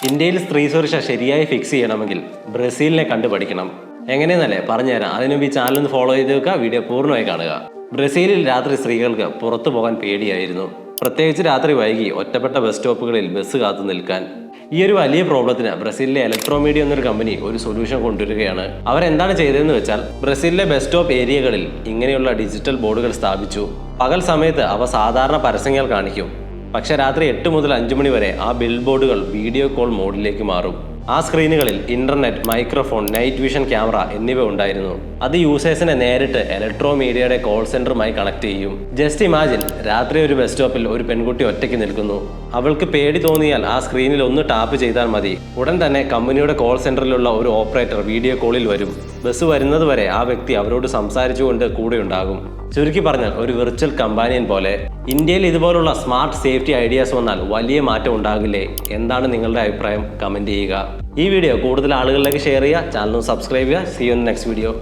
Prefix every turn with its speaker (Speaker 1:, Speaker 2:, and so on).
Speaker 1: ഇന്ത്യയിൽ സ്ത്രീ സുരക്ഷ ശരിയായി ഫിക്സ് ചെയ്യണമെങ്കിൽ ബ്രസീലിനെ കണ്ടുപഠിക്കണം. എങ്ങനെയെന്നല്ലേ പറഞ്ഞുതരാം. അതിനുമുമ്പ് ഈ ചാനൽ ഒന്ന് ഫോളോ ചെയ്ത് വെക്കുക, വീഡിയോ പൂർണ്ണമായി കാണുക. ബ്രസീലിൽ രാത്രി സ്ത്രീകൾക്ക് പുറത്തു പോകാൻ പേടിയായിരുന്നു. പ്രത്യേകിച്ച് രാത്രി വൈകി ഒറ്റപ്പെട്ട ബസ് സ്റ്റോപ്പുകളിൽ ബസ് കാത്തു നിൽക്കാൻ. ഈ ഒരു വലിയ പ്രോബ്ലത്തിന് ബ്രസീലിലെ ഇലക്ട്രോമീഡിയ എന്നൊരു കമ്പനി ഒരു സൊല്യൂഷൻ കൊണ്ടുവരികയാണ്. അവരെന്താണ് ചെയ്തതെന്ന് വെച്ചാൽ ബിലെ ബസ് സ്റ്റോപ്പ് ഏരിയകളിൽ ഇങ്ങനെയുള്ള ഡിജിറ്റൽ ബോർഡുകൾ സ്ഥാപിച്ചു. പകൽ സമയത്ത് അവ സാധാരണ പരസ്യങ്ങൾ കാണിക്കും. പക്ഷെ രാത്രി 8 മുതൽ 5 മണി വരെ ആ ബിൽ ബോർഡുകൾ വീഡിയോ കോൾ മോഡിലേക്ക് മാറും. ആ സ്ക്രീനുകളിൽ internet, microphone, night vision camera എന്നിവ ഉണ്ടായിരുന്നു. അത് യൂസേഴ്സിനെ നേരിട്ട് ഇലക്ട്രോമീഡിയയുടെ കോൾ സെന്ററുമായി കണക്ട് ചെയ്യും. ജസ്റ്റ് ഇമാജിൻ, രാത്രി ഒരു ബസ് സ്റ്റോപ്പിൽ ഒരു പെൺകുട്ടി ഒറ്റയ്ക്ക് നിൽക്കുന്നു. അവൾക്ക് പേടി തോന്നിയാൽ ആ സ്ക്രീനിൽ ഒന്ന് ടാപ്പ് ചെയ്താൽ മതി. ഉടൻ തന്നെ കമ്പനിയുടെ കോൾ സെന്ററിലുള്ള ഒരു ഓപ്പറേറ്റർ വീഡിയോ കോളിൽ വരും. ബസ് വരുന്നത് വരെ ആ വ്യക്തി അവരോട് സംസാരിച്ചുകൊണ്ട് കൂടെ ഉണ്ടാകും. ചുരുക്കി പറഞ്ഞാൽ ഒരു വിർച്വൽ കമ്പാനിയൻ പോലെ. ഇന്ത്യയിൽ ഇതുപോലുള്ള സ്മാർട്ട് സേഫ്റ്റി ഐഡിയാസ് വന്നാൽ വലിയ മാറ്റം ഉണ്ടാകില്ലേ? എന്താണ് നിങ്ങളുടെ അഭിപ്രായം? കമന്റ് ചെയ്യുക. ഈ വീഡിയോ കൂടുതൽ ആളുകളിലേക്ക് ഷെയർ ചെയ്യുക. ചാനൽ സബ്സ്ക്രൈബ് ചെയ്യുക. See you in next video.